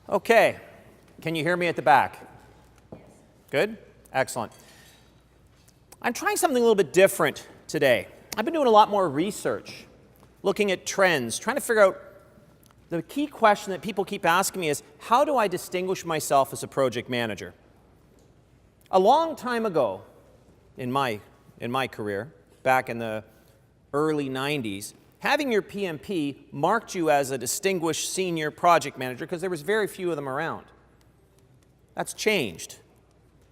Okay, can you hear me at the back? Good? Excellent. I'm trying something a little bit different today. I've been doing a lot more research, looking at trends, trying to figure out the key question that people keep asking me is, how do I distinguish myself as a project manager? A long time ago in my career, back in the early 90s, having your PMP marked you as a distinguished senior project manager because there was very few of them around. That's changed.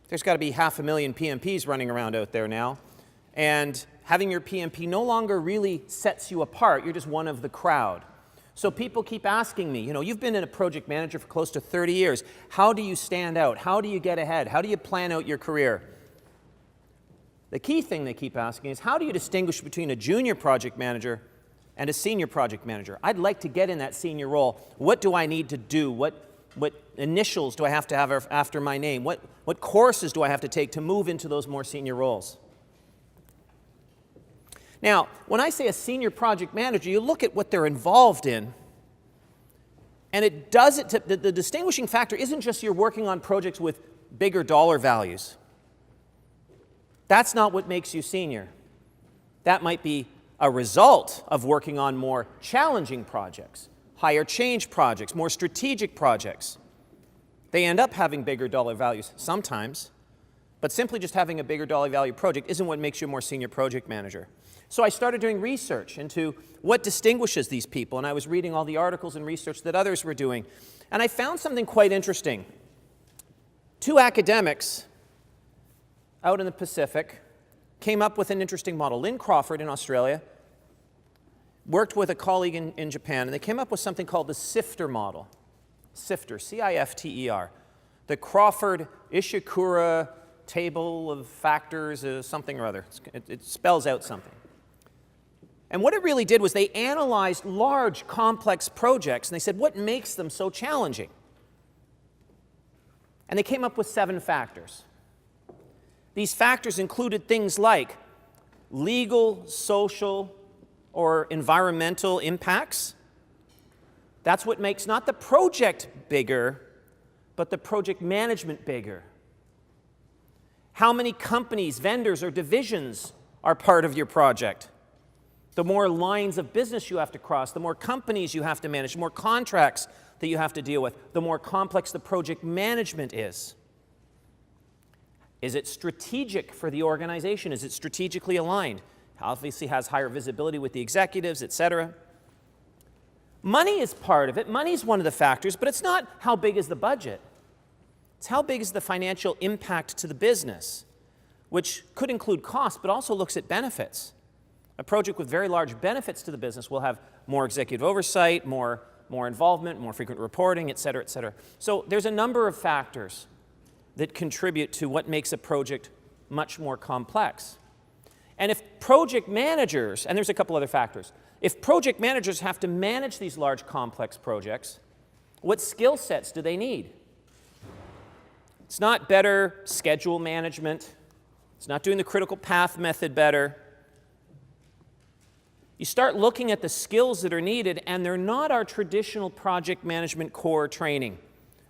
There's got to be 500,000 PMPs running around out there now, and having your PMP no longer really sets you apart. You're just one of the crowd. So people keep asking me, you've been a project manager for close to 30 years. How do you stand out? How do you get ahead? How do you plan out your career? The key thing they keep asking is, how do you distinguish between a junior project manager and a senior project manager? I'd like to get in that senior role. What do I need to do? What initials do I have to have after my name? What courses do I have to take to move into those more senior roles? Now, when I say a senior project manager, you look at what they're involved in, and the distinguishing factor isn't just you're working on projects with bigger dollar values. That's not what makes you senior. That might be a result of working on more challenging projects, higher change projects, more strategic projects. They end up having bigger dollar values sometimes, but simply just having a bigger dollar value project isn't what makes you a more senior project manager. So I started doing research into what distinguishes these people, and I was reading all the articles and research that others were doing, and I found something quite interesting. Two academics out in the Pacific came up with an interesting model. Lynn Crawford in Australia worked with a colleague in Japan, and they came up with something called the SIFTER model. SIFTER, C-I-F-T-E-R. The Crawford-Ishikura table of factors, something or other. It spells out something. And what it really did was they analyzed large, complex projects, and they said, what makes them so challenging? And they came up with 7 factors. These factors included things like legal, social, or environmental impacts. That's what makes not the project bigger, but the project management bigger. How many companies, vendors, or divisions are part of your project? The more lines of business you have to cross, the more companies you have to manage, the more contracts that you have to deal with, the more complex the project management is. Is it strategic for the organization? Is it strategically aligned? Obviously has higher visibility with the executives, etc. Money is part of it. Money is one of the factors, but it's not how big is the budget. It's how big is the financial impact to the business, which could include cost, but also looks at benefits. A project with very large benefits to the business will have more executive oversight, more involvement, more frequent reporting, et cetera, et cetera. So there's a number of factors that contribute to what makes a project much more complex. And if project managers, and there's a couple other factors, if project managers have to manage these large complex projects, what skill sets do they need? It's not better schedule management. It's not doing the critical path method better. You start looking at the skills that are needed, and they're not our traditional project management core training.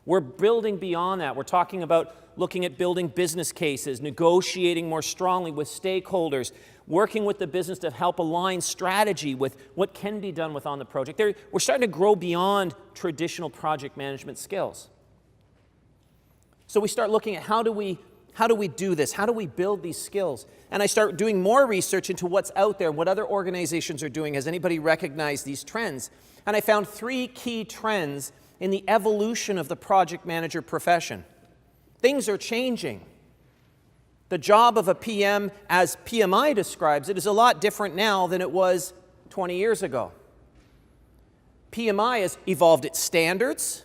We're building beyond that. We're talking about looking at building business cases, negotiating more strongly with stakeholders, working with the business to help align strategy with what can be done on the project. We're starting to grow beyond traditional project management skills. So we start looking at how do we do this? How do we build these skills? And I start doing more research into what's out there, what other organizations are doing. Has anybody recognized these trends? And I found 3 key trends in the evolution of the project manager profession. Things are changing. The job of a PM, as PMI describes it, is a lot different now than it was 20 years ago. PMI has evolved its standards.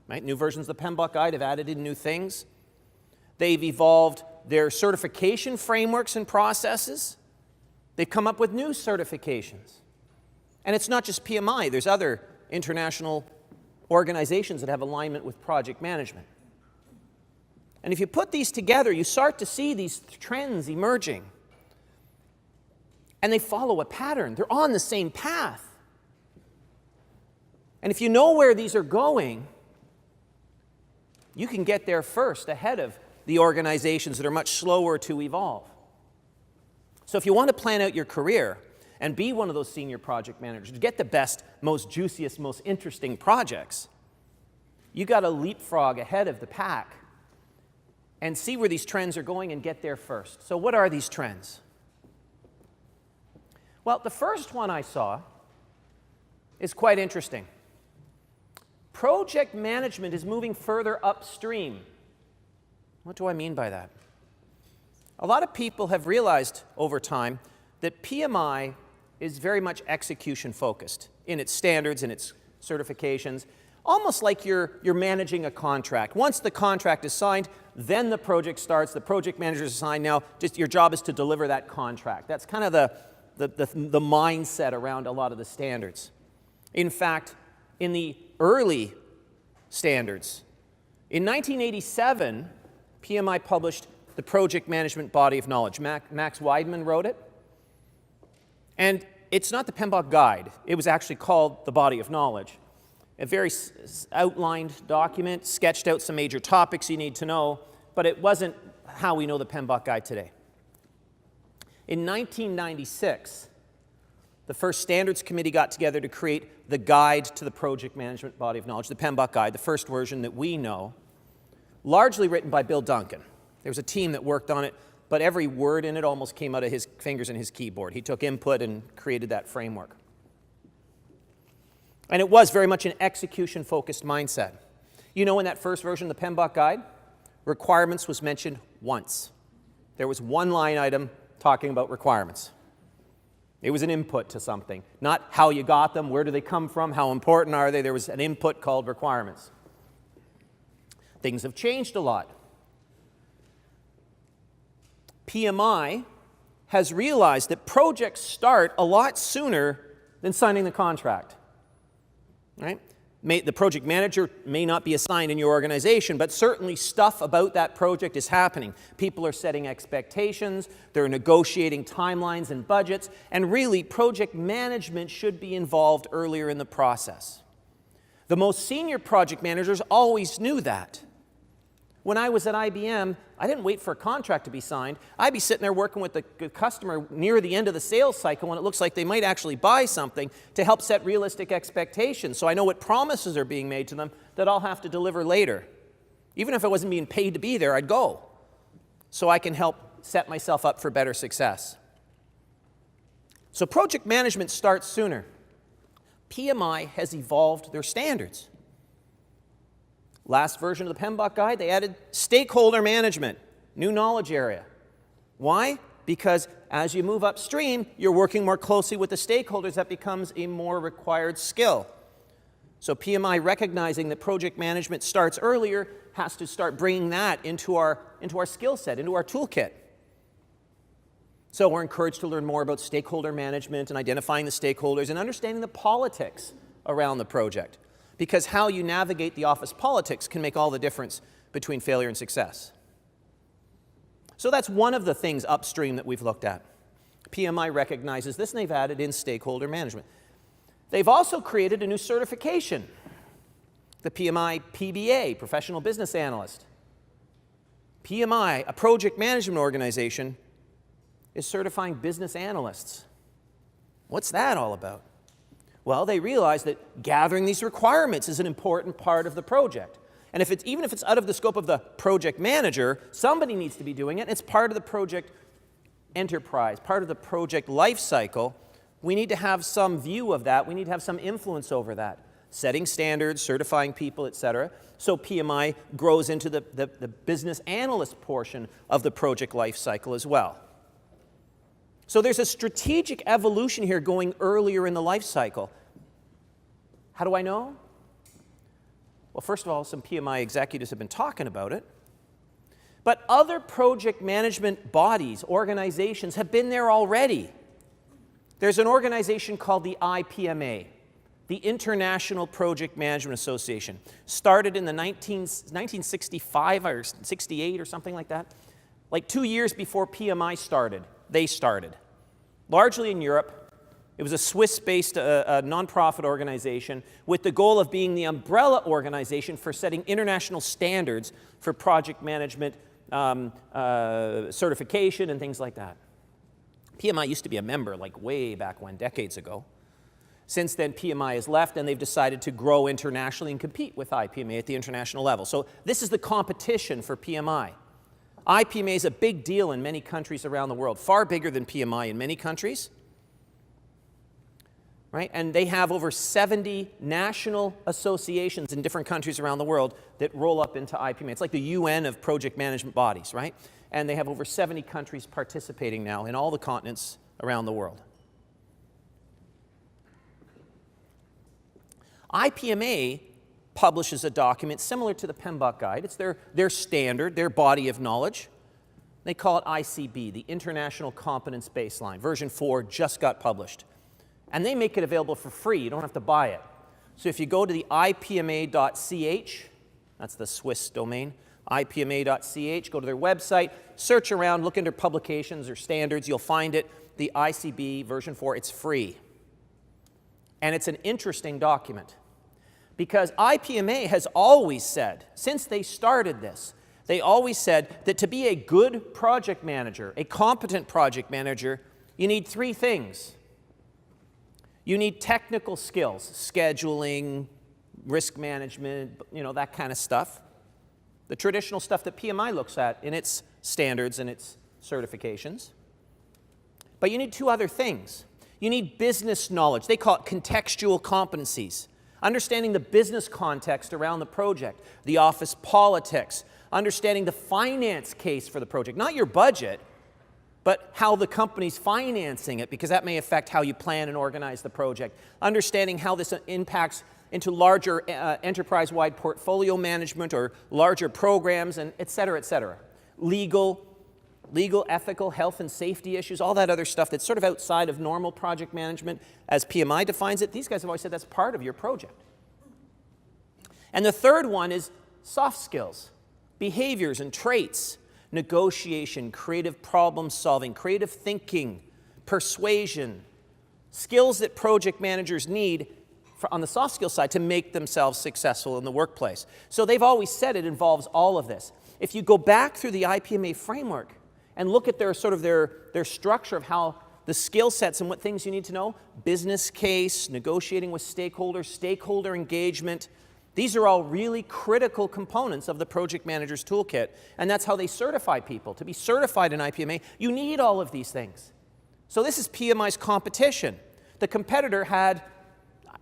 Right? New versions of the PMBOK Guide have added in new things. They've evolved their certification frameworks and processes. They've come up with new certifications. And it's not just PMI. There's other international organizations that have alignment with project management. And if you put these together, you start to see these trends emerging. And they follow a pattern. They're on the same path. And if you know where these are going, You can get there first, ahead of the organizations that are much slower to evolve. So if you want to plan out your career and be one of those senior project managers, to get the best, most juiciest, most interesting projects, you got to leapfrog ahead of the pack and see where these trends are going and get there first. So what are these trends? Well, the first one I saw is quite interesting. Project management is moving further upstream. What do I mean by that? A lot of people have realized over time that PMI is very much execution focused in its standards, in its certifications, almost like you're managing a contract. Once the contract is signed, then the project starts, the project manager is assigned. Now, just your job is to deliver that contract. That's kind of the mindset around a lot of the standards. In fact, in the early standards, in 1987, PMI published the Project Management Body of Knowledge. Max Weidman wrote it. And it's not the PMBOK Guide. It was actually called the Body of Knowledge. A very outlined document, sketched out some major topics you need to know, but it wasn't how we know the PMBOK Guide today. In 1996, the first Standards Committee got together to create the Guide to the Project Management Body of Knowledge, the PMBOK Guide, the first version that we know, largely written by Bill Duncan. There was a team that worked on it, but every word in it almost came out of his fingers and his keyboard. He took input and created that framework. And it was very much an execution-focused mindset. You know, in that first version of the PMBOK Guide, requirements was mentioned once. There was one line item talking about requirements. It was an input to something, not how you got them, where do they come from, how important are they. There was an input called requirements. Things have changed a lot. PMI has realized that projects start a lot sooner than signing the contract. Right? The project manager may not be assigned in your organization, but certainly stuff about that project is happening. People are setting expectations, they're negotiating timelines and budgets, and really project management should be involved earlier in the process. The most senior project managers always knew that. When I was at IBM, I didn't wait for a contract to be signed. I'd be sitting there working with the customer near the end of the sales cycle when it looks like they might actually buy something to help set realistic expectations. So I know what promises are being made to them that I'll have to deliver later. Even if I wasn't being paid to be there, I'd go so I can help set myself up for better success. So project management starts sooner. PMI has evolved their standards. Last version of the PMBOK Guide, they added stakeholder management, new knowledge area. Why? Because as you move upstream, you're working more closely with the stakeholders. That becomes a more required skill. So PMI, recognizing that project management starts earlier, has to start bringing that into our skill set, into our toolkit. So we're encouraged to learn more about stakeholder management and identifying the stakeholders and understanding the politics around the project. Because how you navigate the office politics can make all the difference between failure and success. So that's one of the things upstream that we've looked at. PMI recognizes this, and they've added in stakeholder management. They've also created a new certification, the PMI PBA, Professional Business Analyst. PMI, a project management organization, is certifying business analysts. What's that all about? Well, they realize that gathering these requirements is an important part of the project. And even if it's out of the scope of the project manager, somebody needs to be doing it. And it's part of the project enterprise, part of the project life cycle. We need to have some view of that. We need to have some influence over that. Setting standards, certifying people, etc. So PMI grows into the business analyst portion of the project life cycle as well. So there's a strategic evolution here going earlier in the life cycle. How do I know? Well, first of all, some PMI executives have been talking about it. But other project management bodies, organizations, have been there already. There's an organization called the IPMA, the International Project Management Association. Started in the 1965 or 68 or something like that. Like 2 years before PMI started. They started, largely in Europe, It was a Swiss-based nonprofit organization with the goal of being the umbrella organization for setting international standards for project management certification and things like that. PMI used to be a member like way back when, decades ago. Since then, PMI has left, and they've decided to grow internationally and compete with IPMA at the international level. So this is the competition for PMI. IPMA is a big deal in many countries around the world, far bigger than PMI in many countries. Right? And they have over 70 national associations in different countries around the world that roll up into IPMA. It's like the UN of project management bodies, right? And they have over 70 countries participating now in all the continents around the world. IPMA publishes a document similar to the PMBOK Guide. It's their standard, their body of knowledge. They call it ICB, the International Competence Baseline. Version 4 just got published. And they make it available for free. You don't have to buy it. So if you go to the ipma.ch, that's the Swiss domain, ipma.ch, go to their website, search around, look under publications or standards, you'll find it, the ICB version 4, it's free. And it's an interesting document because IPMA has always said, since they started this, they always said that to be a good project manager, a competent project manager, you need three things. You need technical skills, scheduling, risk management, that kind of stuff. The traditional stuff that PMI looks at in its standards and its certifications. But you need two other things. You need business knowledge. They call it contextual competencies. Understanding the business context around the project, the office politics, understanding the finance case for the project, not your budget, but how the company's financing it, because that may affect how you plan and organize the project. Understanding how this impacts into larger enterprise-wide portfolio management or larger programs, and et cetera, et cetera. Legal, ethical, health and safety issues, all that other stuff that's sort of outside of normal project management as PMI defines it. These guys have always said that's part of your project. And the third one is soft skills, behaviors and traits. Negotiation, creative problem solving, creative thinking, persuasion, skills that project managers need on the soft skill side to make themselves successful in the workplace. So they've always said it involves all of this. If you go back through the IPMA framework and look at their structure of how the skill sets and what things you need to know, business case, negotiating with stakeholders, stakeholder engagement, these are all really critical components of the project manager's toolkit, and that's how they certify people. To be certified in IPMA, you need all of these things. So this is PMI's competition. The competitor had,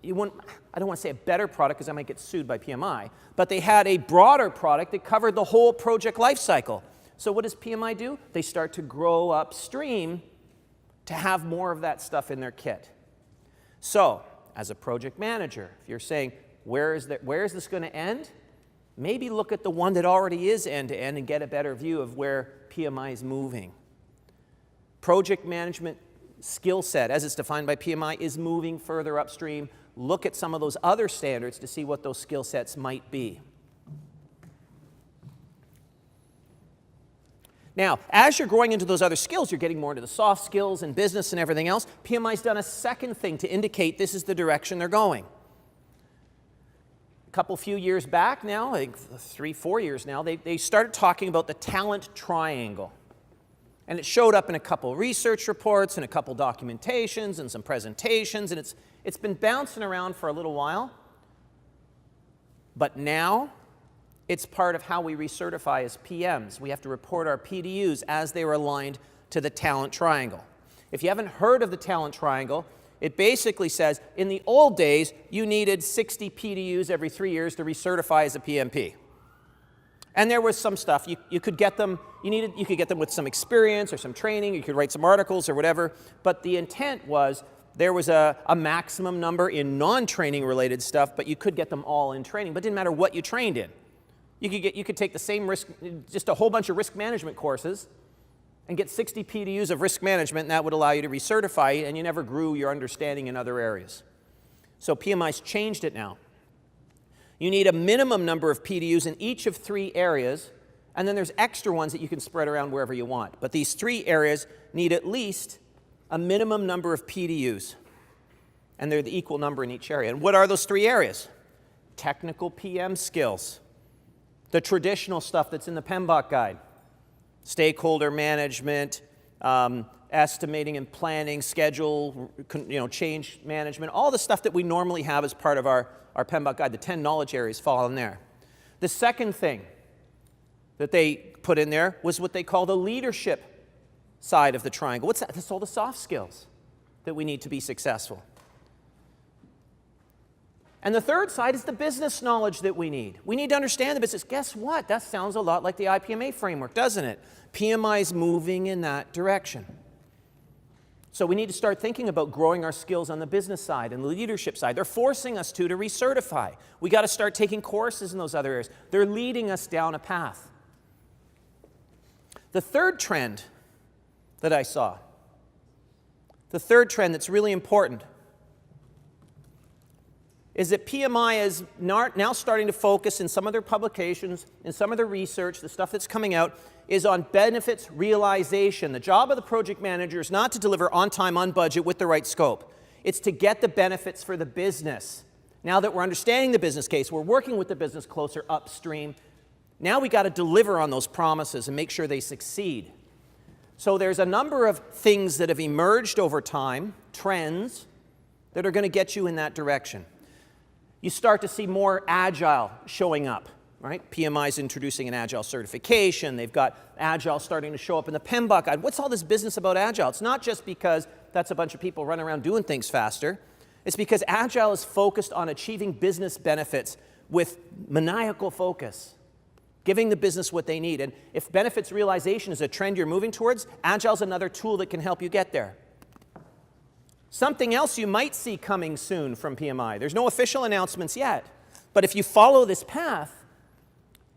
I don't want to say a better product because I might get sued by PMI, but they had a broader product that covered the whole project lifecycle. So what does PMI do? They start to grow upstream to have more of that stuff in their kit. So, as a project manager, if you're saying, where is this going to end? Maybe look at the one that already is end-to-end and get a better view of where PMI is moving. Project management skill set, as it's defined by PMI, is moving further upstream. Look at some of those other standards to see what those skill sets might be. Now, as you're growing into those other skills, you're getting more into the soft skills and business and everything else. PMI's done a second thing to indicate this is the direction they're going. Few years back now, I think 3-4 years now, they started talking about the talent triangle. And it showed up in a couple research reports and a couple documentations and some presentations, and it's been bouncing around for a little while. But now, it's part of how we recertify as PMs. We have to report our PDUs as they were aligned to the talent triangle. If you haven't heard of the talent triangle, it basically says, in the old days, you needed 60 PDUs every 3 years to recertify as a PMP. And there was some stuff. You could get them, you could get them with some experience or some training, you could write some articles or whatever, but the intent was there was a maximum number in non-training related stuff, but you could get them all in training, but it didn't matter what you trained in. You could take the same risk, just a whole bunch of risk management courses, and get 60 PDUs of risk management, and that would allow you to recertify, and you never grew your understanding in other areas. So PMI's changed it now. You need a minimum number of PDUs in each of 3 areas, and then there's extra ones that you can spread around wherever you want. But these 3 areas need at least a minimum number of PDUs. And they're the equal number in each area. And what are those 3 areas? Technical PM skills, the traditional stuff that's in the PMBOK guide, stakeholder management, estimating and planning, schedule, change management, all the stuff that we normally have as part of our PMBOK guide. The 10 knowledge areas fall in there. The second thing that they put in there was what they call the leadership side of the triangle. What's that? That's all the soft skills that we need to be successful. And the third side is the business knowledge that we need. We need to understand the business. Guess what? That sounds a lot like the IPMA framework, doesn't it? PMI is moving in that direction. So we need to start thinking about growing our skills on the business side and the leadership side. They're forcing us to recertify. We got to start taking courses in those other areas. They're leading us down a path. The third trend that I saw, the third trend that's really important, is that PMI is now starting to focus in some of their publications, in some of their research, the stuff that's coming out, is on benefits realization. The job of the project manager is not to deliver on time, on budget, with the right scope. It's to get the benefits for the business. Now that we're understanding the business case, we're working with the business closer upstream. Now we got to deliver on those promises and make sure they succeed. So there's a number of things that have emerged over time, trends, that are going to get you in that direction. You start to see more agile showing up, right? PMI is introducing an agile certification. They've got agile starting to show up in the PMBOK guide. What's all this business about agile? It's not just because that's a bunch of people running around doing things faster. It's because agile is focused on achieving business benefits with maniacal focus, giving the business what they need. And if benefits realization is a trend you're moving towards, agile is another tool that can help you get there. Something else you might see coming soon from PMI. There's no official announcements yet, but if you follow this path,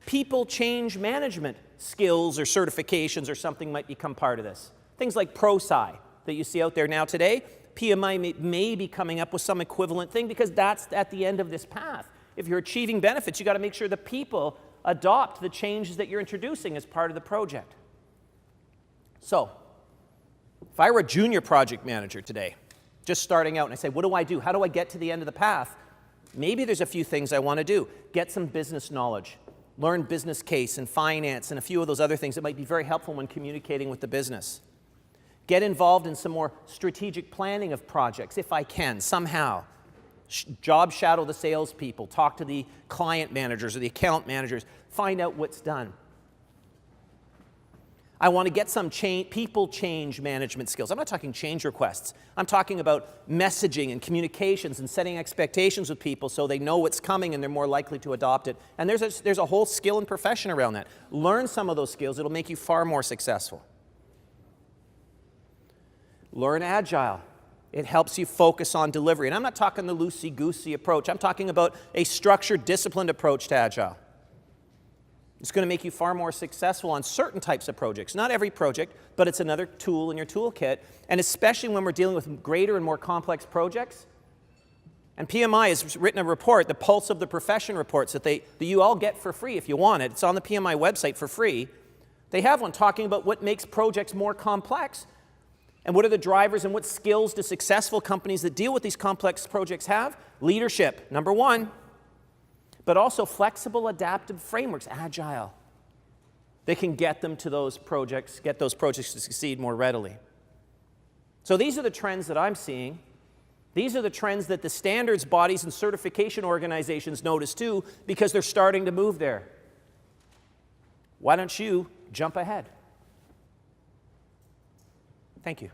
people change management skills or certifications or something might become part of this. Things like ProSci that you see out there now today, PMI may be coming up with some equivalent thing because that's at the end of this path. If you're achieving benefits, you got to make sure the people adopt the changes that you're introducing as part of the project. So, if I were a junior project manager today, just starting out, and I say, what do I do? How do I get to the end of the path? Maybe there's a few things I want to do. Get some business knowledge. Learn business case and finance and a few of those other things that might be very helpful when communicating with the business. Get involved in some more strategic planning of projects, if I can, somehow. Job shadow the salespeople. Talk to the client managers or the account managers. Find out what's done. I want to get some people change management skills. I'm not talking change requests. I'm talking about messaging and communications and setting expectations with people so they know what's coming and they're more likely to adopt it. And there's a whole skill and profession around that. Learn some of those skills. It'll make you far more successful. Learn Agile. It helps you focus on delivery. And I'm not talking the loosey-goosey approach. I'm talking about a structured, disciplined approach to Agile. It's going to make you far more successful on certain types of projects. Not every project, but it's another tool in your toolkit. And especially when we're dealing with greater and more complex projects. And PMI has written a report, the Pulse of the Profession reports, that you all get for free if you want it. It's on the PMI website for free. They have one talking about what makes projects more complex and what are the drivers and what skills do successful companies that deal with these complex projects have. Leadership, number one. But also flexible, adaptive frameworks, agile. They can get them to those projects, get those projects to succeed more readily. So these are the trends that I'm seeing. These are the trends that the standards bodies and certification organizations notice too, because they're starting to move there. Why don't you jump ahead? Thank you.